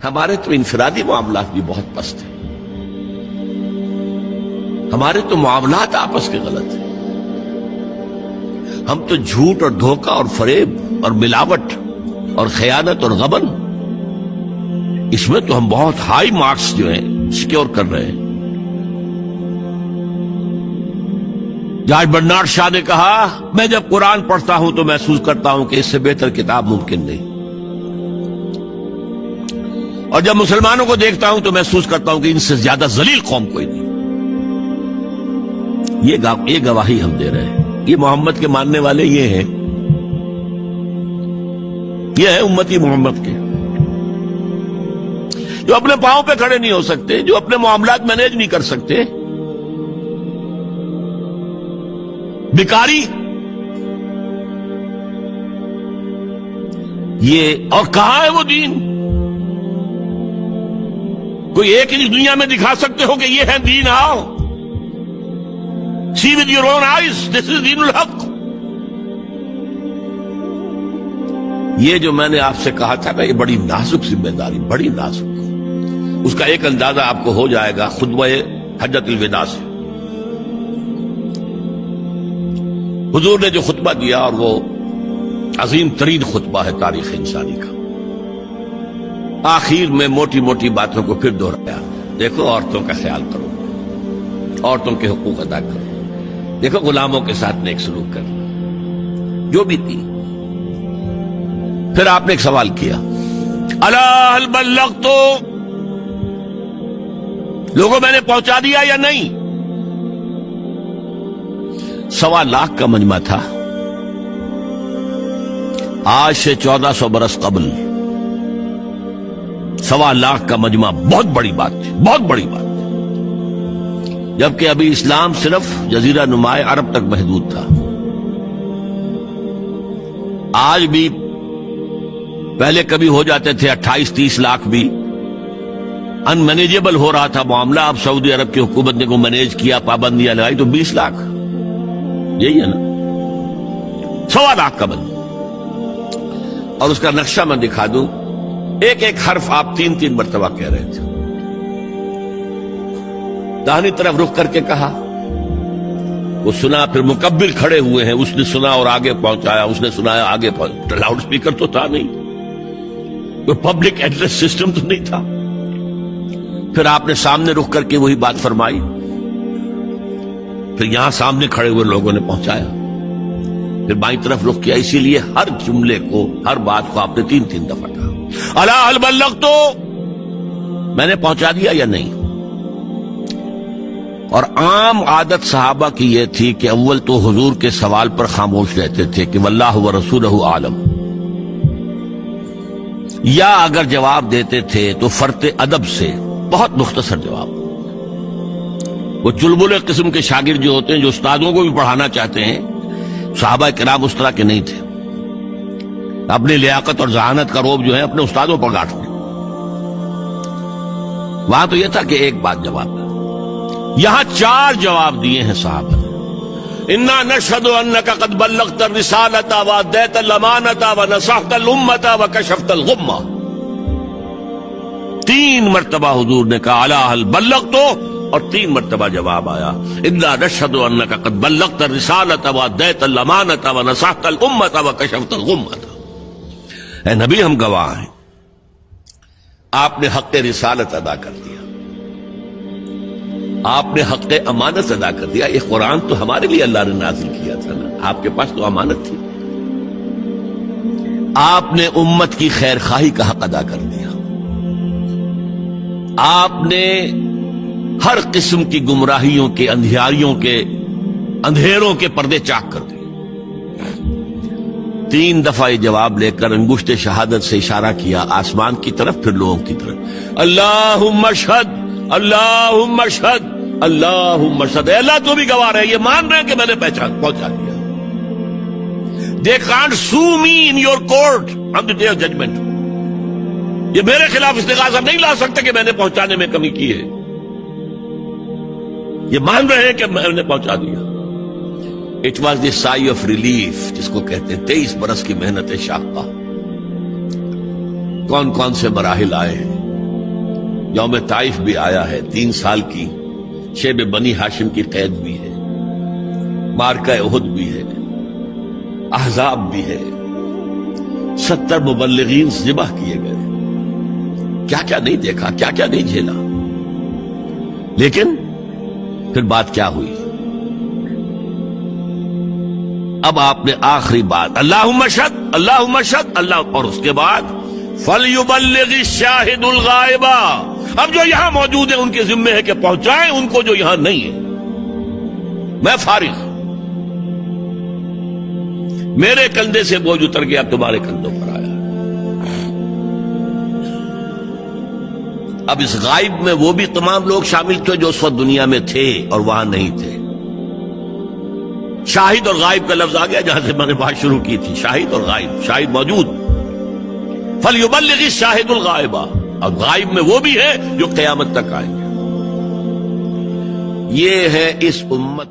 ہمارے تو انفرادی معاملات بھی بہت پست ہیں، ہمارے تو معاملات آپس کے غلط ہیں، ہم تو جھوٹ اور دھوکہ اور فریب اور ملاوٹ اور خیانت اور غبن، اس میں تو ہم بہت ہائی مارکس جو ہیں سیکیور کر رہے ہیں۔ جارج برنارڈ شاہ نے کہا، میں جب قرآن پڑھتا ہوں تو محسوس کرتا ہوں کہ اس سے بہتر کتاب ممکن نہیں، اور جب مسلمانوں کو دیکھتا ہوں تو محسوس کرتا ہوں کہ ان سے زیادہ ذلیل قوم کوئی نہیں۔ یہ گواہی ہم دے رہے ہیں، یہ محمد کے ماننے والے یہ ہیں، یہ ہے امتی محمد کے، جو اپنے پاؤں پہ کھڑے نہیں ہو سکتے، جو اپنے معاملات مینیج نہیں کر سکتے، بیکاری، یہ اور کہاں ہے وہ دین؟ کوئی ایک ہی دنیا میں دکھا سکتے ہو کہ یہ ہے دین؟ آؤ see with your own eyes, this is دین الحق۔ یہ جو میں نے آپ سے کہا تھا نا، یہ بڑی نازک ذمہ داری، بڑی نازک، اس کا ایک اندازہ آپ کو ہو جائے گا خطبہ حجۃ الوداع سے۔ حضور نے جو خطبہ دیا، اور وہ عظیم ترین خطبہ ہے تاریخ انسانی کا، آخر میں موٹی موٹی باتوں کو پھر دہرایا۔ دیکھو عورتوں کا خیال کرو، عورتوں کے حقوق ادا کرو، دیکھو غلاموں کے ساتھ نیک سلوک کرنا، جو بھی تھی۔ پھر آپ نے ایک سوال کیا، الا هل بلغت، لوگوں میں نے پہنچا دیا یا نہیں؟ 1.25 لاکھ کا مجمع تھا، آج سے 1400 برس قبل 1.25 لاکھ کا مجمع بہت بڑی بات تھی، بہت بڑی بات، جبکہ ابھی اسلام صرف جزیرہ نما عرب تک محدود تھا۔ آج بھی پہلے کبھی ہو جاتے تھے 28-30 لاکھ بھی، ان مینیجیبل ہو رہا تھا معاملہ۔ اب سعودی عرب کی حکومت نے کو مینیج کیا، پابندیاں لگائی تو 20 لاکھ، یہی ہے نا 1.25 لاکھ کا بند۔ اور اس کا نقشہ میں دکھا دوں، ایک ایک حرف آپ 3 مرتبہ کہہ رہے تھے۔ داہنی طرف رخ کر کے کہا، وہ سنا، پھر مکبر کھڑے ہوئے ہیں، اس نے سنا اور آگے پہنچایا، اس نے سنایا آگے پہنچایا۔ لاؤڈ سپیکر تو تھا نہیں، کوئی پبلک ایڈریس سسٹم تو نہیں تھا۔ پھر آپ نے سامنے رخ کر کے وہی بات فرمائی، پھر یہاں سامنے کھڑے ہوئے لوگوں نے پہنچایا، پھر بائیں طرف رخ کیا۔ اسی لیے ہر جملے کو، ہر بات کو آپ نے 3 دفعہ کہا، الا هل بلغت، میں نے پہنچا دیا یا نہیں؟ اور عام عادت صحابہ کی یہ تھی کہ اول تو حضور کے سوال پر خاموش رہتے تھے کہ واللہ ورسولہ عالم، یا اگر جواب دیتے تھے تو فرط ادب سے بہت مختصر جواب۔ وہ چلبلے قسم کے شاگرد جو ہوتے ہیں، جو استادوں کو بھی پڑھانا چاہتے ہیں، صحابہ کرام اس طرح کے نہیں تھے، اپنی لیاقت اور ذہانت کا روب جو ہے اپنے استادوں پر گاٹتے۔ وہاں تو یہ تھا کہ ایک بات جواب ہے، یہاں 4 جواب دیے ہیں صحابہ نے۔ انا نشهد انك قد بلغت الرسالة واديت الامانة ونصحت الامة وكشفت الغمة۔ 3 مرتبہ حضور نے کہا الا هل بلغت، اور 3 مرتبہ جواب آیا انا نشهد انك قد بلغت الرسالة واديت الامانة ونصحت الامة وكشفت الغمة۔ اے نبی، ہم گواہ ہیں، آپ نے حق رسالت ادا کر دیا، آپ نے حق امانت ادا کر دیا۔ یہ قرآن تو ہمارے لیے اللہ نے نازل کیا تھا نا، آپ کے پاس تو امانت تھی۔ آپ نے امت کی خیر خواہی کا حق ادا کر دیا، آپ نے ہر قسم کی گمراہیوں کے، اندھیاریوں کے، اندھیروں کے پردے چاک کر دیے۔ 3 دفعہ یہ جواب لے کر انگشت شہادت سے اشارہ کیا آسمان کی طرف، پھر لوگوں کی طرف، اللہم اشہد، اللہم اشہد، اللہم اشہد۔ اے اللہ، تو بھی گواہ رہے، یہ مان رہے کہ میں نے پہنچا دیا۔ They can't sue me in your court on the day of judgment۔ یہ میرے خلاف استغاثہ نہیں لا سکتے کہ میں نے پہنچانے میں کمی کی ہے، یہ مان رہے ہیں کہ میں نے پہنچا دیا۔ It was the sigh of relief جس کو کہتے ہیں 23 برس کی محنت شاقہ۔ کون کون سے مراحل آئے ہیں، یوم طائف بھی آیا ہے، 3 سال کی شیب بنی ہاشم کی قید بھی ہے، مارکہ احد بھی ہے، احزاب بھی ہے، 70 مبلغین ذبح کیے گئے، کیا کیا نہیں دیکھا، کیا کیا نہیں جھیلا. لیکن پھر بات کیا ہوئی؟ اب آپ نے آخری بات اللہم اشہد اللہم اشہد اللہ، اور اس کے بعد فَلْيُبَلِّغِ الشَّاهِدُ الْغَائِبَ. اب جو یہاں موجود ہیں ان کے ذمے ہے کہ پہنچائیں ان کو جو یہاں نہیں ہے. میں فارغ، میرے کندھے سے بوجھ اتر گیا، تمہارے کندھوں پر آیا. اب اس غائب میں وہ بھی تمام لوگ شامل تھے جو اس وقت دنیا میں تھے اور وہاں نہیں تھے. شاہد اور غائب کا لفظ آ گیا جہاں سے میں نے بات شروع کی تھی، شاہد اور غائب. شاہد موجود، فَلْيُبَلِّغِ الشَّاهِدُ الْغَائِبَ، اور غائب میں وہ بھی ہے جو قیامت تک آئیں گے. یہ ہے اس امت